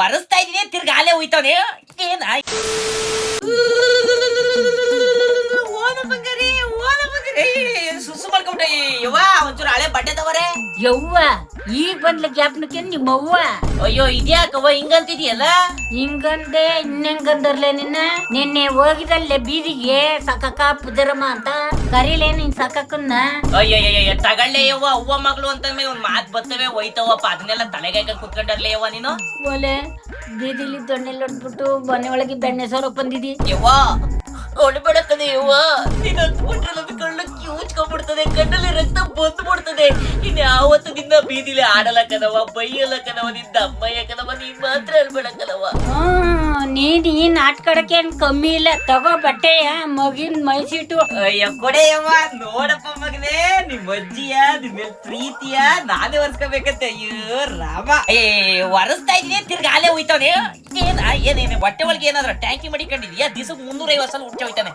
ಒರೆಸ್ತಾ ಇದೀನಿ ತಿರ್ಗ ಅಲ್ಲೇ ಹೋಯ್ತಾನೆ ಏನ ಸುಸು ಮಾಡ್ಕೊಂಡ್ರೆ ಯವ್ವ ಒಂಚೂರು ಹಳೆ ಬಟ್ಟೆ ತವರೆ ಯವ್ವ ಈಗ ಬಂದ್ಲ ಜ್ಞಾಪನಕ್ಕೆ ನಿಮ್ಮವ್ವ. ಅಯ್ಯೋ ಇದ್ಯಾಕವ್ವ ಹಿಂಗಂತಿದ್ಯಲ್ಲ ಹಿಂಗಂದೆ ಇನ್ನೆಂಗಂದರ್ಲೆ ನಿನ್ನ ನಿನ್ನೆ ಹೋಗಿದಲ್ಲೇ ಬೀದಿಗೆ ಸಕಕ ಪುದರಮ್ಮ ಅಂತ ಕರೀಲೇ ನಿನ್ ಸಕಕ್ಕನ್ನ. ಅಯ್ಯಯ್ಯ ತಗಳ್ಳೆ ಯವ್ವ ಅವ್ವ ಮಗಳು ಅಂತಂದ್ರೆ ಒಂದ್ ಮಾತ್ ಬರ್ತವೆ ಹೋಯ್ತವಪ್ಪ ಅದನ್ನೆಲ್ಲ ತಲೆಗೆ ಕುತ್ಕೊಂಡರ್ಲೆ ಯವ್ವ ನೀನು ಓಲೆ ಬೀದಿಲಿ ದೊಣ್ಣೆಲ್ ಹೊಡ್ಬಿಟ್ಟು ಮನೆ ಒಳಗೆ ಬೆಣ್ಣೆ ಸೋರಕ್ ಬಂದಿದಿ. ಯವ್ವ ಹೊಡ್ಬೇಡಕ್ಕದೆ ಯವ್ವ ನೀನ್ ಹತ್ಬಿಟ್ರೆ ನನ್ ಕಳ್ಳು ಕಿವುಚ್ಕೊಂಡ್ಬಿಡ್ತದೆ ಕಣ್ಣಲ್ಲಿ ರಕ್ತ ಬಂದ್ಬಿಡ್ತದೆ ಇನ್ ಯಾವತ್ತು ನಿನ್ನ ಬೀದಿಲಿ ಆಡಲಕ್ಕದವ ಬೈಯಲಕ್ಕದವ ನಿನ್ನ ಅಮ್ಮಯ್ಯಕ್ಕದವ ನೀನ್ ಮಾತ್ರ ಹೇಳ್ಬೇಡಕ್ಕದವ. ನೀನ್ ಈ ನಾಟ್ಕಡಕ್ಕೆ ಏನ್ ಕಮ್ಮಿ ಇಲ್ಲ ತಗೋ ಬಟ್ಟೆಯ ಮಗಿನ್ ಮೈಸಿಟ್ಟು. ಅಯ್ಯ ಕೊಡೆಯವ್ವ ನೋಡಪ್ಪ ಮಗನೇ ನಿಮ್ ಅಜ್ಜಿಯ ನಿಮ್ ಪ್ರೀತಿಯ ನಾನೇ ಒರ್ಸ್ಕೋಬೇಕಂತೆ. ಅಯ್ಯೋ ರಾಮ ಒರೆಸ್ತಾ ಇದೀನಿ ತಿರ್ಗ ಅಲ್ಲೇ ಹೋಯ್ತಾನೆ ಏನೇನು ಹೊಟ್ಟೆ ಒಳಗೆ ಏನಾದ್ರ ಟ್ಯಾಂಕಿ ಮಡಿಕೊಂಡಿದ್ಯಾ ದಿವಸಕ್ಕೆ 350 ಸಲ ಹುಟ್ಟೆ ಹೋಯ್ತಾನೆ.